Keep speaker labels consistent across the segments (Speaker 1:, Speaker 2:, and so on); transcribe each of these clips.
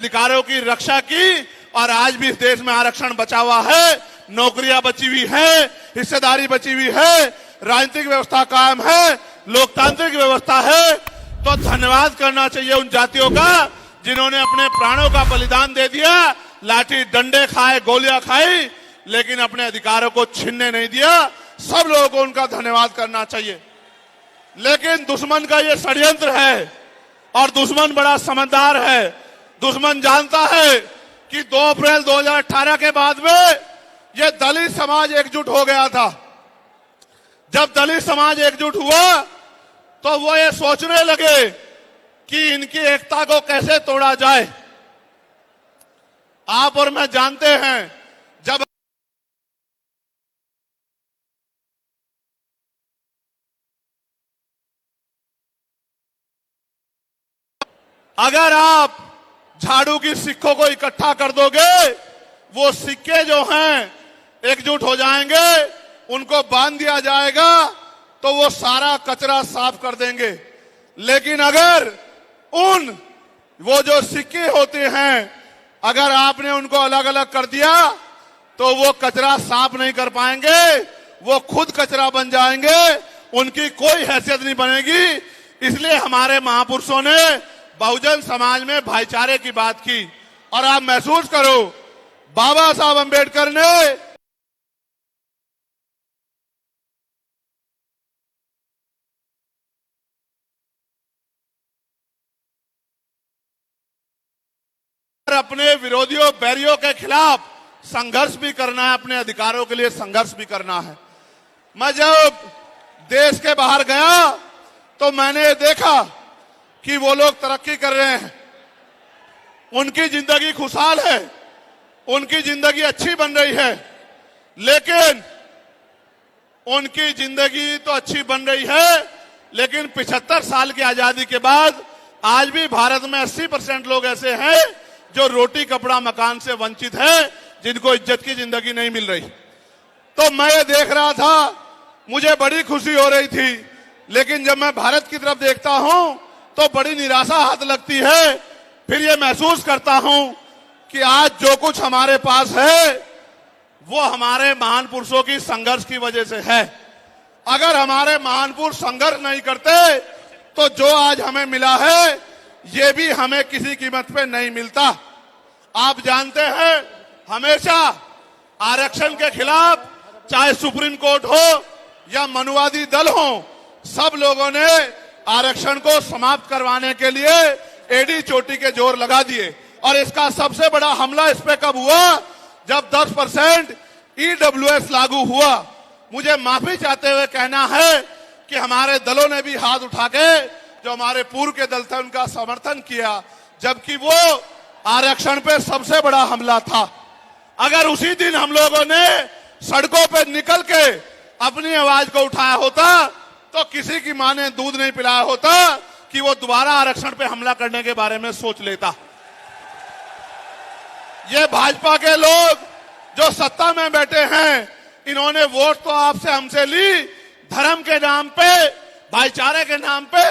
Speaker 1: अधिकारों की रक्षा की और आज भी इस देश में आरक्षण बचा हुआ है, नौकरियां बची हुई है, हिस्सेदारी बची हुई है, राजनीतिक व्यवस्था कायम है, लोकतांत्रिक व्यवस्था है। तो धन्यवाद करना चाहिए उन जातियों का जिन्होंने अपने प्राणों का बलिदान दे दिया, लाठी डंडे खाए, गोलियां खाई, लेकिन अपने अधिकारों को छीनने नहीं दिया। सब लोगों को उनका धन्यवाद करना चाहिए। लेकिन दुश्मन का ये षड्यंत्र है और दुश्मन बड़ा समझदार है। दुश्मन जानता है कि 2 अप्रैल 2018 के बाद में ये दलित समाज एकजुट हो गया था। जब दलित समाज एकजुट हुआ तो वो ये सोचने लगे कि इनकी एकता को कैसे तोड़ा जाए। आप और मैं जानते हैं, जब अगर आप झाड़ू की सिक्कों को इकट्ठा कर दोगे, वो सिक्के जो हैं एकजुट हो जाएंगे, उनको बांध दिया जाएगा तो वो सारा कचरा साफ कर देंगे। लेकिन अगर वो जो सिक्के होते हैं, अगर आपने उनको अलग अलग कर दिया तो वो कचरा साफ नहीं कर पाएंगे, वो खुद कचरा बन जाएंगे, उनकी कोई हैसियत नहीं बनेगी। इसलिए हमारे महापुरुषों ने बहुजन समाज में भाईचारे की बात की। और आप महसूस करो, बाबा साहब अंबेडकर ने अपने विरोधियों बैरियों के खिलाफ संघर्ष भी करना है, अपने अधिकारों के लिए संघर्ष भी करना है। मैं जब देश के बाहर गया तो मैंने देखा कि वो लोग तरक्की कर रहे हैं, उनकी जिंदगी खुशहाल है, उनकी जिंदगी अच्छी बन रही है। लेकिन उनकी जिंदगी तो अच्छी बन रही है, लेकिन 75 साल की आजादी के बाद आज भी भारत में 80% लोग ऐसे हैं जो रोटी कपड़ा मकान से वंचित है, जिनको इज्जत की जिंदगी नहीं मिल रही। तो मैं ये देख रहा था, मुझे बड़ी खुशी हो रही थी। लेकिन जब मैं भारत की तरफ देखता हूं तो बड़ी निराशा हाथ लगती है। फिर ये महसूस करता हूं कि आज जो कुछ हमारे पास है वो हमारे महान पुरुषों की संघर्ष की वजह से है। अगर हमारे महान पुरुष संघर्ष नहीं करते तो जो आज हमें मिला है ये भी हमें किसी कीमत पे नहीं मिलता। आप जानते हैं, हमेशा आरक्षण के खिलाफ चाहे सुप्रीम कोर्ट हो या मनुवादी दल हो, सब लोगों ने आरक्षण को समाप्त करवाने के लिए एड़ी चोटी के जोर लगा दिए। और इसका सबसे बड़ा हमला इस पे कब हुआ, जब 10% EWS लागू हुआ। मुझे माफी चाहते हुए कहना है कि हमारे दलों ने भी हाथ उठा के, जो हमारे पूर्व के दल थे, उनका समर्थन किया, जबकि वो आरक्षण पे सबसे बड़ा हमला था। अगर उसी दिन हम लोगों ने सड़कों पे निकल के अपनी आवाज को उठाया होता तो किसी की मां ने दूध नहीं पिलाया होता कि वो दोबारा आरक्षण पे हमला करने के बारे में सोच लेता। ये भाजपा के लोग जो सत्ता में बैठे हैं, इन्होंने वोट तो आपसे हमसे ली धर्म के नाम पे, भाईचारे के नाम पे,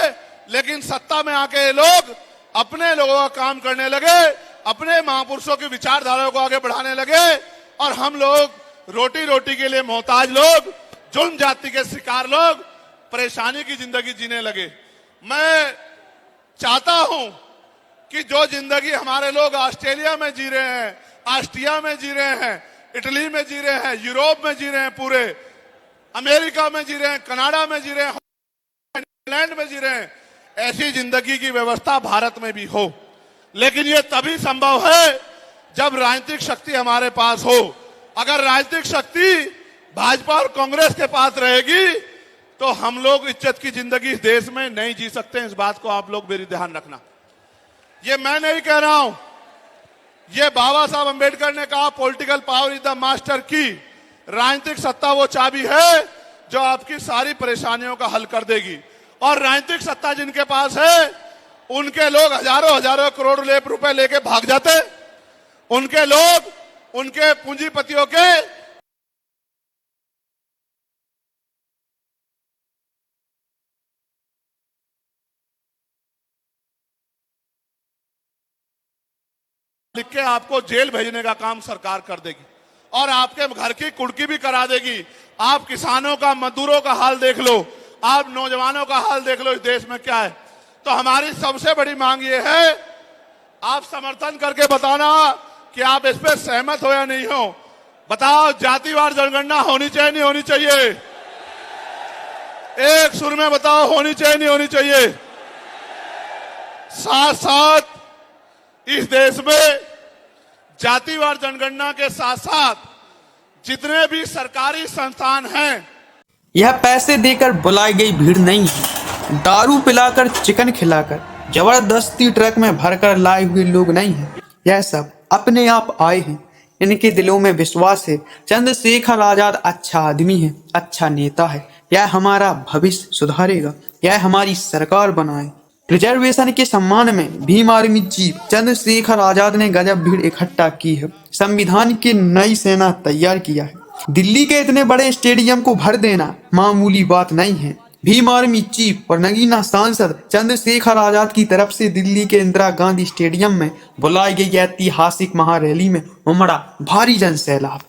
Speaker 1: लेकिन सत्ता में आके ये लोग अपने लोगों का काम करने लगे, अपने महापुरुषों की विचारधारा को आगे बढ़ाने लगे। और हम लोग रोटी रोटी के लिए मोहताज लोग, जुल्म जाति के शिकार लोग परेशानी की जिंदगी जीने लगे। मैं चाहता हूं कि जो जिंदगी हमारे लोग ऑस्ट्रेलिया में जी रहे हैं, ऑस्ट्रिया में जी रहे हैं, इटली में जी रहे हैं, यूरोप में जी रहे हैं, पूरे अमेरिका में जी रहे हैं, कनाडा में जी रहे हैं, इंग्लैंड में जी रहे हैं, ऐसी जिंदगी की व्यवस्था भारत में भी हो। लेकिन ये तभी संभव है जब राजनीतिक शक्ति हमारे पास हो। अगर राजनीतिक शक्ति भाजपा और कांग्रेस के पास रहेगी तो हम लोग इज्जत की जिंदगी इस देश में नहीं जी सकते। इस बात को आप लोग मेरी ध्यान रखना। ये मैं नहीं कह रहा हूं, ये बाबा साहब अंबेडकर ने कहा, political power is the master की। राजनीतिक सत्ता वो चाबी है जो आपकी सारी परेशानियों का हल कर देगी। और राजनीतिक सत्ता जिनके पास है, उनके लोग हजारों हजारों करोड़ रुपए लेके भाग जाते। उनके लोग, उनके पूंजीपतियों के लिख के आपको जेल भेजने का काम सरकार कर देगी और आपके घर की कुर्की भी करा देगी। आप किसानों का, मजदूरों का हाल देख लो, आप नौजवानों का हाल देख लो इस देश में क्या है। तो हमारी सबसे बड़ी मांग ये है, आप समर्थन करके बताना कि आप इस पे सहमत हो या नहीं हो। बताओ, जातिवार जनगणना होनी चाहिए नहीं होनी चाहिए? एक सुर में बताओ, होनी चाहिए नहीं होनी चाहिए? साथ साथ इस देश में जातिवार जनगणना के साथ साथ जितने भी सरकारी संस्थान हैं,
Speaker 2: यह पैसे देकर बुलाई गई भीड़ नहीं है, दारू पिलाकर, चिकन खिलाकर, जबरदस्ती ट्रक में भरकर लाए हुए लोग नहीं हैं। यह सब अपने आप आए हैं। इनके दिलों में विश्वास है चंद्रशेखर आजाद अच्छा आदमी है, अच्छा नेता है, यह हमारा भविष्य सुधारेगा, यह हमारी सरकार बनाए। रिजर्वेशन के सम्मान में भीम आर्मी चीफ चंद्रशेखर आजाद ने गजब भीड़ इकट्ठा की है, संविधान की नई सेना तैयार किया है। दिल्ली के इतने बड़े स्टेडियम को भर देना मामूली बात नहीं है। भीम आर्मी चीफ और नगीना सांसद चंद्रशेखर आजाद की तरफ से दिल्ली के इंदिरा गांधी स्टेडियम में बुलाई गई ऐतिहासिक महारैली में उमड़ा भारी जन सैलाब।